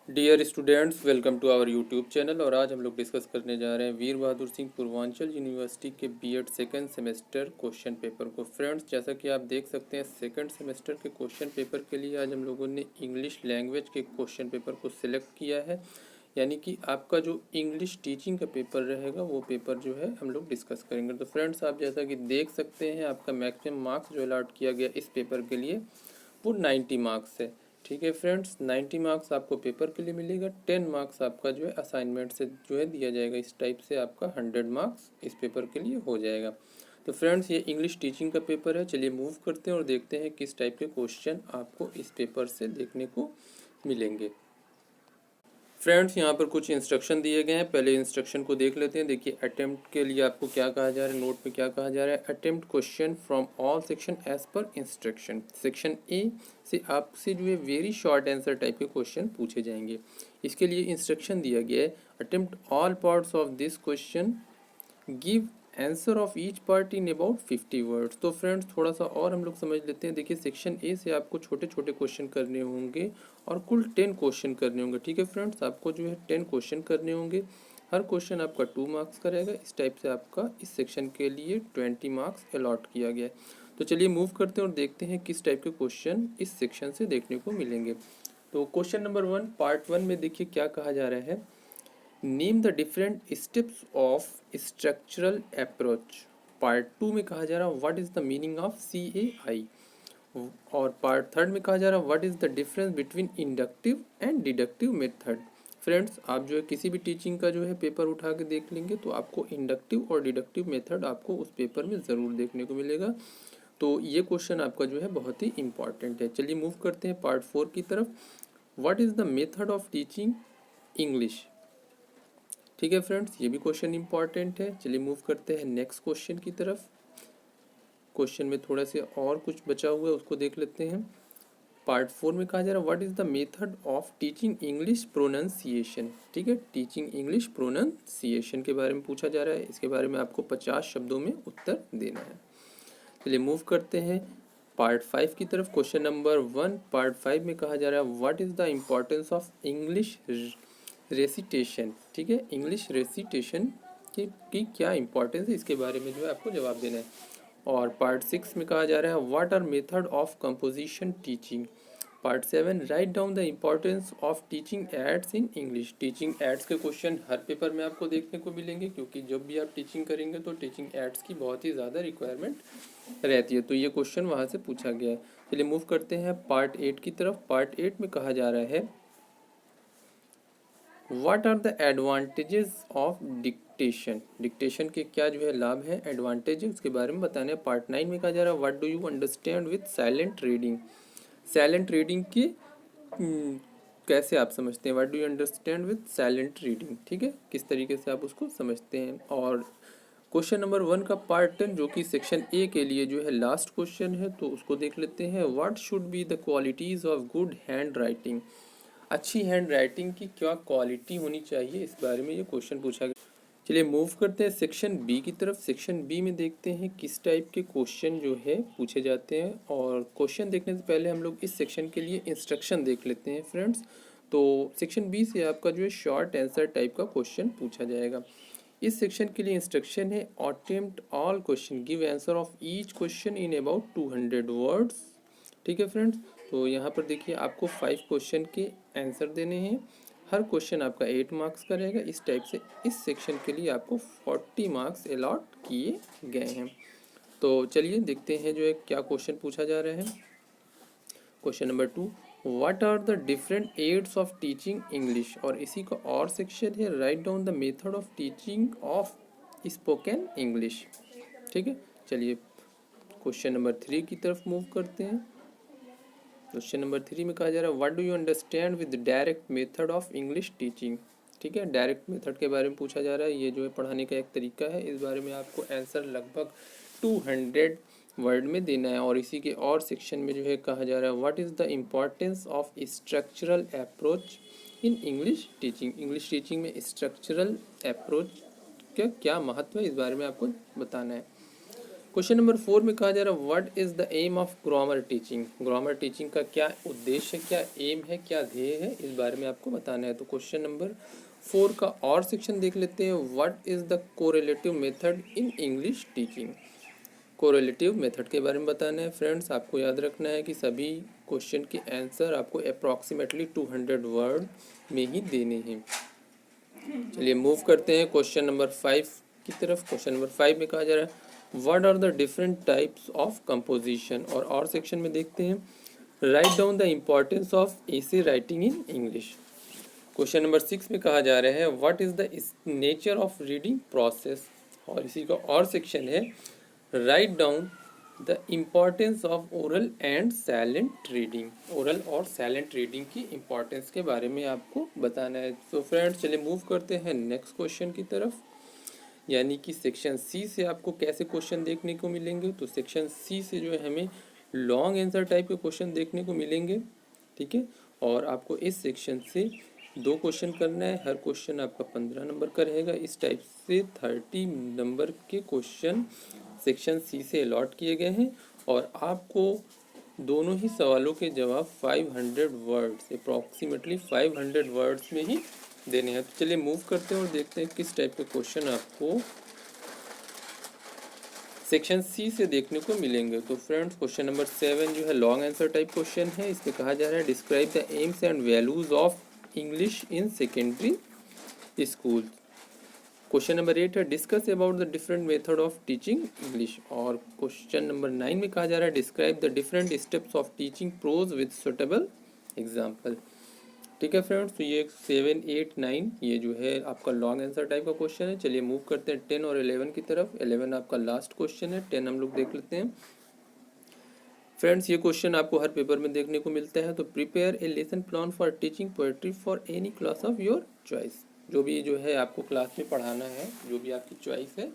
Dear students, welcome to our YouTube channel. और आज हम लोग डिस्कस करने जा रहे हैं वीर बहादुर सिंह पूर्वांचल यूनिवर्सिटी के BEd second semester question paper को। फ्रेंड्स, जैसा कि आप देख सकते हैं, सेकेंड सेमेस्टर के क्वेश्चन पेपर के लिए आज हम लोगों ने इंग्लिश लैंग्वेज के क्वेश्चन पेपर को सिलेक्ट किया है। यानी कि आपका जो इंग्लिश टीचिंग का पेपर रहेगा वो पेपर जो है हम लोग डिस्कस करेंगे। तो फ्रेंड्स, आप जैसा कि देख सकते हैं, आपका मैक्सिमम मार्क्स जो अलॉट किया गया इस पेपर के लिए वो 90 मार्क्स है। ठीक है फ्रेंड्स, 90 मार्क्स आपको पेपर के लिए मिलेगा। 10 मार्क्स आपका जो है असाइनमेंट से जो है दिया जाएगा। इस टाइप से आपका 100 मार्क्स इस पेपर के लिए हो जाएगा। तो फ्रेंड्स, ये इंग्लिश टीचिंग का पेपर है। चलिए मूव करते हैं और देखते हैं किस टाइप के क्वेश्चन आपको इस पेपर से देखने को मिलेंगे। फ्रेंड्स, यहाँ पर कुछ इंस्ट्रक्शन दिए गए हैं। पहले इंस्ट्रक्शन को देख लेते हैं। देखिए, अटेम्प्ट के लिए आपको क्या कहा जा रहा है, नोट में क्या कहा जा रहा है। Attempt question from all section as per instruction. Section A से आपसे जो है वेरी शॉर्ट आंसर टाइप के क्वेश्चन पूछे जाएंगे। इसके लिए इंस्ट्रक्शन दिया गया है, attempt all parts of this question, give answer of each part in about 50 words. तो फ्रेंड्स, थोड़ा सा और हम लोग समझ लेते हैं। देखिए, सेक्शन ए से आपको छोटे छोटे क्वेश्चन करने होंगे और कुल 10 क्वेश्चन करने होंगे। ठीक है फ्रेंड्स, आपको जो है 10 क्वेश्चन करने होंगे। हर क्वेश्चन आपका 2 मार्क्स का रहेगा। इस टाइप से आपका इस सेक्शन के लिए 20 मार्क्स अलॉट किया गया है। तो चलिए मूव करते हैं और देखते हैं किस टाइप के क्वेश्चन इस सेक्शन से देखने को मिलेंगे। तो क्वेश्चन नंबर 1, पार्ट 1 में देखिए क्या कहा जा रहा है। Name the different steps of structural approach. Part 2 में कहा जा रहा है what is the meaning of CAI। और पार्ट 3 में कहा जा रहा है what is the difference between inductive and deductive method. Friends, आप जो है किसी भी टीचिंग का जो है पेपर उठा के देख लेंगे तो आपको इंडक्टिव और डिडक्टिव मेथड आपको उस पेपर में ज़रूर देखने को मिलेगा। तो ये क्वेश्चन आपका जो है बहुत ही इंपॉर्टेंट है। चलिए मूव करते हैं पार्ट 4 की तरफ। What is the method of teaching English. ठीक है फ्रेंड्स, ये भी क्वेश्चन इंपॉर्टेंट है। चलिए मूव करते हैं नेक्स्ट क्वेश्चन की तरफ। क्वेश्चन में थोड़ा से और कुछ बचा हुआ है, उसको देख लेते हैं। पार्ट 4 में कहा जा रहा है what is the method of teaching English pronunciation. ठीक है, टीचिंग इंग्लिश प्रोनाउंसिएशन के बारे में पूछा जा रहा है। इसके बारे में आपको 50 शब्दों में उत्तर देना है। चलिए मूव करते हैं पार्ट 5 की तरफ। क्वेश्चन नंबर 1, पार्ट 5 में कहा जा रहा है what is the importance of English recitation. ठीक है, इंग्लिश रेसिटेशन की क्या इंपॉर्टेंस है, इसके बारे में जो है आपको जवाब देना है। और पार्ट 6 में कहा जा रहा है what are method of composition teaching. Part 7, write down the importance of teaching aids in English. Teaching aids के क्वेश्चन हर पेपर में आपको देखने को मिलेंगे, क्योंकि जब भी आप टीचिंग करेंगे तो टीचिंग एड्स की बहुत ही ज़्यादा रिक्वायरमेंट रहती है। तो ये क्वेश्चन वहाँ से पूछा गया है। चलिए मूव करते हैं पार्ट 8 की तरफ। पार्ट 8 में कहा जा रहा है what are the advantages of dictation. Dictation के क्या जो है लाभ है, एडवांटेज है, उसके बारे में बताने हैं। पार्ट 9 में कहा जा रहा है what do you understand with silent reading. Silent reading की कैसे आप समझते हैं, what do you understand with silent reading. ठीक है, किस तरीके से आप उसको समझते हैं। और क्वेश्चन नंबर 1 का पार्ट 10 जो कि सेक्शन ए के लिए जो है लास्ट क्वेश्चन है, तो उसको देख लेते हैं। What should be the qualities of good hand writing. अच्छी हैंड राइटिंग की क्या क्वालिटी होनी चाहिए, इस बारे में ये क्वेश्चन पूछा गया। चलिए मूव करते हैं सेक्शन बी की तरफ। सेक्शन बी में देखते हैं किस टाइप के क्वेश्चन जो है पूछे जाते हैं। और क्वेश्चन देखने से पहले हम लोग इस सेक्शन के लिए इंस्ट्रक्शन देख लेते हैं फ्रेंड्स। तो सेक्शन बी से आपका जो है शॉर्ट आंसर टाइप का क्वेश्चन पूछा जाएगा। इस सेक्शन के लिए इंस्ट्रक्शन है attempt all question, give answer of each question in about 200 words. ठीक है फ्रेंड्स, तो यहाँ पर देखिए आपको 5 क्वेश्चन के आंसर देने हैं। हर क्वेश्चन आपका 8 मार्क्स का रहेगा। इस टाइप से इस सेक्शन के लिए आपको 40 मार्क्स अलॉट किए गए हैं। तो चलिए देखते हैं जो है क्या क्वेश्चन पूछा जा रहा है। Question number 2, what are the different aids of teaching English. और इसी का और सेक्शन है write down the method of teaching of spoken English. ठीक है, चलिए क्वेश्चन नंबर 3 की तरफ मूव करते हैं। क्वेश्चन नंबर 3 में कहा जा रहा है what do you understand with direct method of English teaching. ठीक है, डायरेक्ट मेथड के बारे में पूछा जा रहा है। ये जो है पढ़ाने का एक तरीका है। इस बारे में आपको आंसर लगभग 200 वर्ड में देना है। और इसी के और सेक्शन में जो है कहा जा रहा है what is the importance of structural approach in English teaching. English teaching में स्ट्रक्चरल अप्रोच का क्या महत्व है, इस बारे में आपको बताना है। क्वेश्चन नंबर 4 में कहा जा रहा है what is the aim of grammar teaching. Grammar teaching का क्या उद्देश्य है, क्या एम है, क्या ध्येय है, इस बारे में आपको बताना है। तो क्वेश्चन नंबर 4 का और सेक्शन देख लेते हैं। What is the correlative method in English teaching. Correlative method के बारे में बताना है। फ्रेंड्स, आपको याद रखना है कि सभी क्वेश्चन के आंसर आपको अप्रॉक्सीमेटली 200 वर्ड में ही देने हैं। चलिए मूव करते हैं क्वेश्चन नंबर 5 की तरफ। क्वेश्चन नंबर 5 में कहा जा रहा है what are the different types of composition. और सेक्शन में देखते हैं write down the importance of essay writing in English. Question number 6 में कहा जा रहा है what is the nature of reading process. और इसी का और सेक्शन है write down the importance of oral and silent reading. Oral और साइलेंट रीडिंग की इम्पोर्टेंस के बारे में आपको बताना है। तो फ्रेंड्स चलिए मूव करते हैं नेक्स्ट क्वेश्चन की तरफ, यानी कि सेक्शन सी से आपको कैसे क्वेश्चन देखने को मिलेंगे। तो सेक्शन सी से जो है हमें लॉन्ग आंसर टाइप के क्वेश्चन देखने को मिलेंगे, ठीक है। और आपको इस सेक्शन से 2 क्वेश्चन करना है, हर क्वेश्चन आपका 15 नंबर का रहेगा। इस टाइप से 30 नंबर के क्वेश्चन सेक्शन सी से अलॉट किए गए हैं और आपको दोनों ही सवालों के जवाब 500 वर्ड्स, अप्रॉक्सीमेटली 500 वर्ड्स में ही देने हैं। तो चलिए मूव करते हैं और देखते हैं किस टाइप के क्वेश्चन आपको सेक्शन सी से देखने को मिलेंगे। तो फ्रेंड्स क्वेश्चन नंबर 7 जो है लॉन्ग आंसर टाइप क्वेश्चन है। इसमें कहा जा रहा है describe the aims and values of English in secondary school. Question number 8 है discuss about the different method of teaching English. और क्वेश्चन नंबर 9 में कहा जा रहा है describe the different steps of teaching prose with suitable example. ठीक है friends, तो ये 7, 8, 9 ये जो है आपका लॉन्ग आंसर टाइप का क्वेश्चन है। चलिए मूव करते हैं 10 और 11 की तरफ। 11 आपका लास्ट क्वेश्चन है, 10 हम लोग देख लेते हैं। फ्रेंड्स ये क्वेश्चन आपको हर पेपर में देखने को मिलता है। तो prepare a lesson plan for teaching poetry for any class of your choice. जो भी जो है आपको क्लास में पढ़ाना है, जो भी आपकी चॉइस है,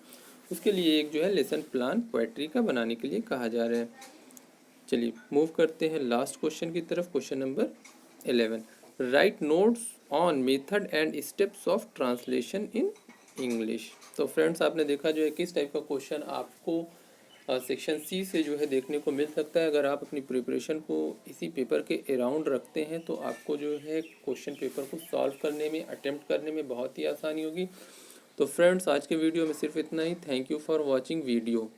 उसके लिए एक जो है लेसन प्लान पोएट्री का बनाने के लिए कहा जा रहा है। चलिए मूव करते हैं लास्ट क्वेश्चन की तरफ। Question number 11 right notes on method and steps of translation in English. तो फ्रेंड्स आपने देखा जो है किस टाइप का क्वेश्चन आपको सेक्शन सी से जो है देखने को मिल सकता है। अगर आप अपनी प्रिपरेशन को इसी पेपर के अराउंड रखते हैं तो आपको जो है क्वेश्चन पेपर को सॉल्व करने में, अटेम्प्ट करने में बहुत ही आसानी होगी। तो फ्रेंड्स आज के वीडियो में सिर्फ इतना ही। Thank you for watching video.